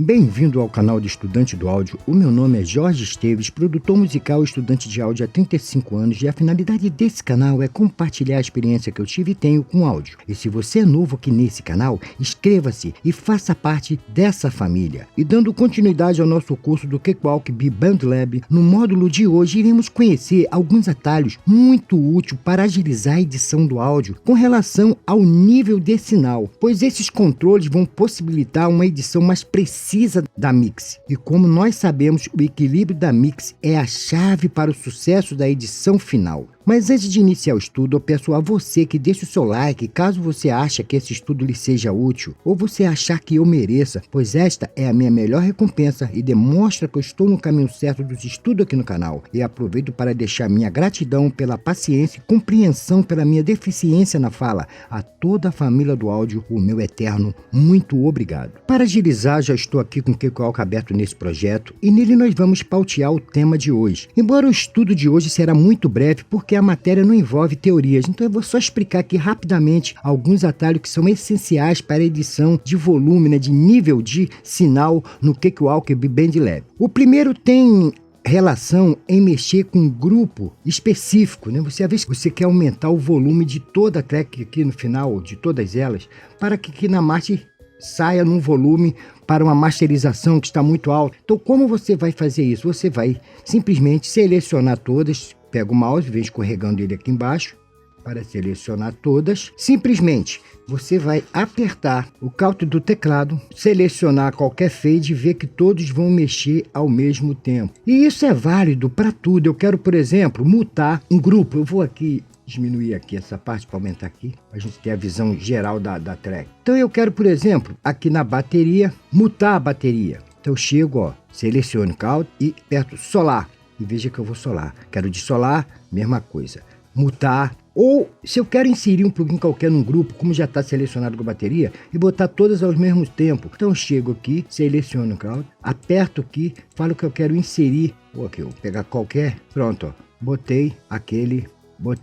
Bem-vindo ao canal de Estudante do Áudio. O meu nome é Jorge Esteves, produtor musical e estudante de áudio há 35 anos, e a finalidade desse canal é compartilhar a experiência que eu tive e tenho com áudio. E se você é novo aqui nesse canal, inscreva-se e faça parte dessa família. E dando continuidade ao nosso curso do Cakewalk BandLab, no módulo de hoje iremos conhecer alguns atalhos muito úteis para agilizar a edição do áudio com relação ao nível de sinal, pois esses controles vão possibilitar uma edição mais precisa da mix. E como nós sabemos, o equilíbrio da mix é a chave para o sucesso da edição final. Mas antes de iniciar o estudo, eu peço a você que deixe o seu like caso você ache que esse estudo lhe seja útil ou você achar que eu mereça, pois esta é a minha melhor recompensa e demonstra que eu estou no caminho certo dos estudos aqui no canal. E aproveito para deixar minha gratidão pela paciência e compreensão pela minha deficiência na fala. A toda a família do áudio, o meu eterno muito obrigado. Para agilizar, já estou aqui com o Cakewalk aberto nesse projeto e nele nós vamos pautear o tema de hoje. Embora o estudo de hoje será muito breve, porque a matéria não envolve teorias, então eu vou só explicar aqui rapidamente alguns atalhos que são essenciais para a edição de volume, de nível de sinal no Cakewalk BandLab. O primeiro tem relação em mexer com um grupo específico, Você, às vezes, você quer aumentar o volume de toda a track aqui no final, de todas elas, para que aqui na master saia num volume para uma masterização que está muito alto. Então, como você vai fazer isso? Você vai simplesmente selecionar todas, pega o mouse, vem escorregando ele aqui embaixo para selecionar todas. Simplesmente, você vai apertar o Ctrl do teclado, selecionar qualquer fade e ver que todos vão mexer ao mesmo tempo. E isso é válido para tudo. Eu quero, por exemplo, mutar um grupo. Eu vou aqui diminuir aqui essa parte para aumentar aqui, para a gente ter a visão geral da track. Então eu quero, por exemplo, aqui na bateria, mutar a bateria. Então eu chego, seleciono o Ctrl e aperto solar. E veja que eu vou solar. Quero de solar, mesma coisa. Mutar. Ou se eu quero inserir um plugin qualquer num grupo, como já está selecionado com a bateria, e botar todas ao mesmo tempo. Então eu chego aqui, seleciono o Ctrl, aperto aqui, falo que eu quero inserir. Ou aqui, eu vou pegar qualquer. Pronto, botei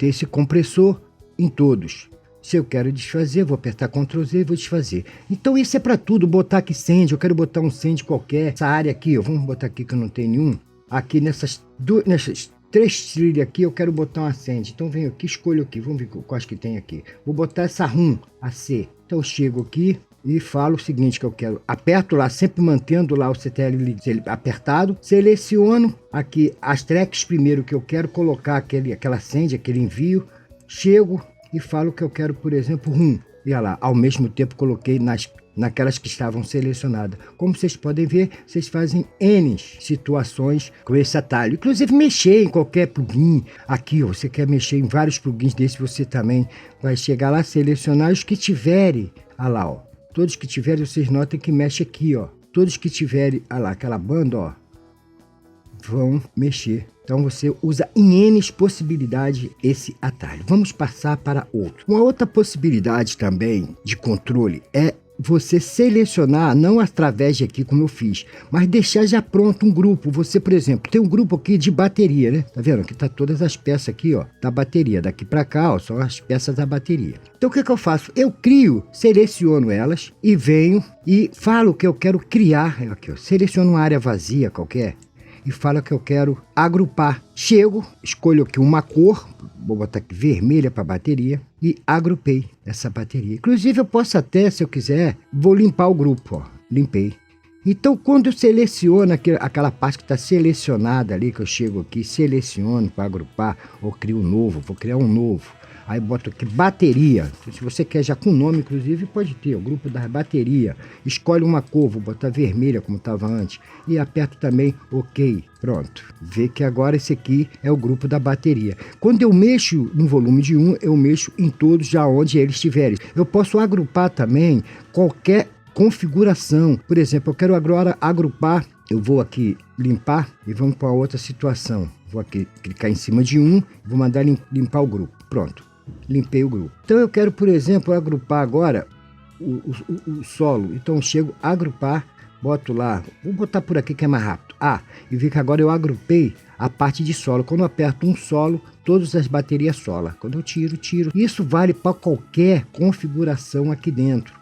esse compressor em todos. Se eu quero desfazer, vou apertar Ctrl Z e vou desfazer. Então isso é para tudo, botar aqui send, eu quero botar um send qualquer. Essa área aqui, vamos botar aqui que eu não tenho nenhum. Aqui nessas três trilhas aqui eu quero botar um send. Então venho aqui, escolho aqui, vamos ver quais que tem aqui. Vou botar essa RUM, AC. Então eu chego aqui e falo o seguinte que eu quero. Aperto lá, sempre mantendo lá o CTRL apertado. Seleciono aqui as tracks primeiro que eu quero colocar aquela send, aquele envio. Chego e falo que eu quero, por exemplo, RUM. E olha lá, ao mesmo tempo coloquei naquelas que estavam selecionadas. Como vocês podem ver, vocês fazem N situações com esse atalho. Inclusive mexer em qualquer plugin. Aqui, você quer mexer em vários plugins desses, você também vai chegar lá, selecionar os que tiverem. Olha lá, todos que tiverem, vocês notem que mexe aqui, Todos que tiverem, olha lá, aquela banda, vão mexer. Então você usa em N possibilidades esse atalho. Vamos passar para outro. Uma outra possibilidade também de controle é você selecionar, não através de aqui como eu fiz, mas deixar já pronto um grupo. Você, por exemplo, tem um grupo aqui de bateria, Tá vendo? Aqui tá todas as peças aqui, da bateria. Daqui para cá, são as peças da bateria. Então o que eu faço? Eu crio, seleciono elas e venho e falo que eu quero criar. Aqui, seleciono uma área vazia qualquer e falo que eu quero agrupar. Chego, escolho aqui uma cor, vou botar aqui vermelha para bateria e agrupei essa bateria. Inclusive eu posso até, se eu quiser, vou limpar o grupo, limpei. Então quando eu seleciono aquela parte que está selecionada ali, que eu chego aqui, seleciono para agrupar, ou crio um novo, vou criar um novo. Aí boto aqui bateria. Se você quer já com nome, inclusive, pode ter o grupo da bateria. Escolhe uma cor, vou botar vermelha como estava antes. E aperto também OK. Pronto. Vê que agora esse aqui é o grupo da bateria. Quando eu mexo no volume de 1, eu mexo em todos já onde eles estiverem. Eu posso agrupar também qualquer configuração. Por exemplo, eu quero agora agrupar. Eu vou aqui limpar e vamos para outra situação. Vou aqui clicar em cima de vou mandar limpar o grupo. Pronto. Limpei o grupo. Então eu quero, por exemplo, agrupar agora o solo. Então eu chego a agrupar, boto lá, vou botar por aqui que é mais rápido. E vi que agora eu agrupei a parte de solo. Quando eu aperto um solo, todas as baterias sola. Quando eu tiro. Isso vale para qualquer configuração aqui dentro.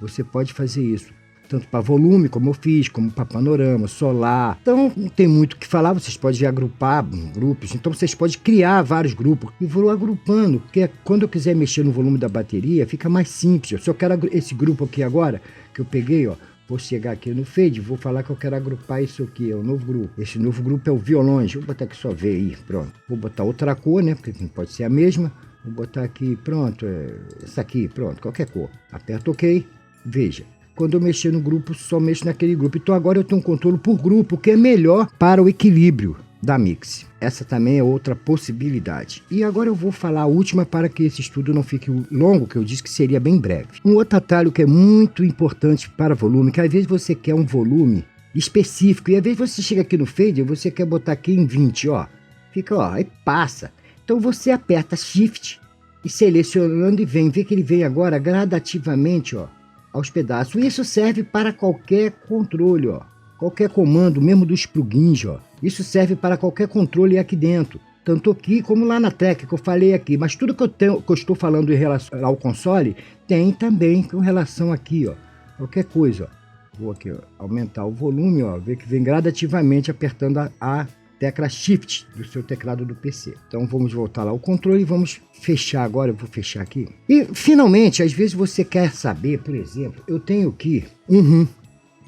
Você pode fazer isso. tanto para volume, como eu fiz, como para panorama, solar. Então, não tem muito o que falar, vocês podem agrupar grupos, então vocês podem criar vários grupos e vou agrupando, porque quando eu quiser mexer no volume da bateria, fica mais simples. Eu só quero esse grupo aqui agora, que eu peguei, ó, vou chegar aqui no fade, vou falar que eu quero agrupar isso aqui, é o novo grupo. Esse novo grupo é o violões, vou botar aqui só V aí, pronto. Vou botar outra cor, né, porque não pode ser a mesma. Vou botar aqui, pronto, essa aqui, pronto, qualquer cor. Aperto OK, veja. Quando eu mexer no grupo, só mexo naquele grupo. Então agora eu tenho um controle por grupo, que é melhor para o equilíbrio da mix. Essa também é outra possibilidade. E agora eu vou falar a última para que esse estudo não fique longo, que eu disse que seria bem breve. Um outro atalho que é muito importante para volume, que às vezes você quer um volume específico, e às vezes você chega aqui no fade e você quer botar aqui em 20, ó. Fica, ó, aí passa. Então você aperta Shift e selecionando e vê que ele vem agora gradativamente, ó, aos pedaços. Isso serve para qualquer controle, ó. Qualquer comando, mesmo dos plugins, ó. Isso serve para qualquer controle aqui dentro. Tanto aqui como lá na tech que eu falei aqui. Mas tudo que eu estou falando em relação ao console, tem também com relação aqui, ó. Qualquer coisa, ó. Vou aqui, ó, aumentar o volume, ó. Ver que vem gradativamente apertando a tecla Shift do seu teclado do PC. Então vamos voltar lá ao controle e vamos fechar agora. Eu vou fechar aqui. E finalmente, às vezes você quer saber, por exemplo, eu tenho aqui um rum,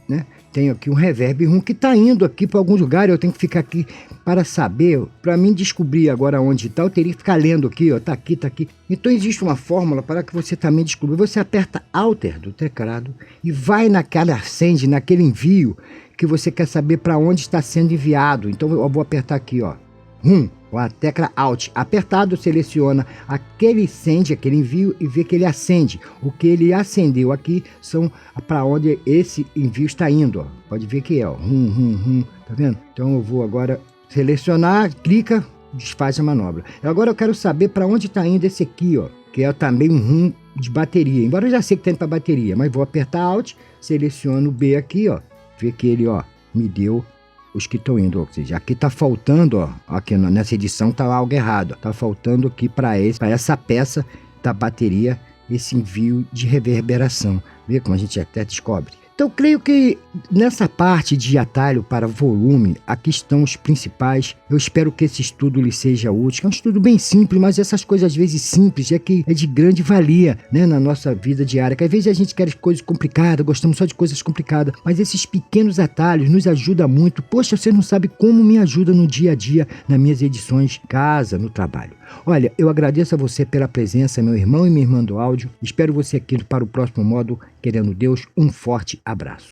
né? Tenho aqui um reverb rum que está indo aqui para algum lugar. Eu tenho que ficar aqui para saber, para mim descobrir agora onde está. Eu teria que ficar lendo aqui, ó, tá aqui, tá aqui. Então existe uma fórmula para que você também descubra. Você aperta Alter do teclado e vai naquela send, naquele envio que você quer saber para onde está sendo enviado. Então eu vou apertar aqui, ó, com a tecla Alt apertado, seleciona aquele send, aquele envio e vê que ele acende. O que ele acendeu aqui são para onde esse envio está indo, ó. Pode ver que é, ó, tá vendo? Então eu vou agora selecionar, clica, desfaz a manobra. Agora eu quero saber para onde está indo esse aqui, ó, que é também um rum de bateria. Embora eu já sei que tem para bateria, mas vou apertar Alt, seleciono o B aqui, ó, vê que ele, ó, me deu os que estão indo, ou seja, aqui tá faltando, ó, aqui nessa edição tá algo errado, tá faltando aqui para essa peça da bateria, esse envio de reverberação. Vê como a gente até descobre. Então, creio que nessa parte de atalho para volume, aqui estão os principais. Eu espero que esse estudo lhe seja útil. É um estudo bem simples, mas essas coisas às vezes simples é de grande valia, né, na nossa vida diária. Que às vezes a gente quer coisas complicadas, gostamos só de coisas complicadas, mas esses pequenos atalhos nos ajudam muito. Poxa, você não sabe como me ajuda no dia a dia, nas minhas edições, casa, no trabalho. Olha, eu agradeço a você pela presença, meu irmão e minha irmã do áudio. Espero você aqui para o próximo módulo. Querendo Deus, um forte abraço.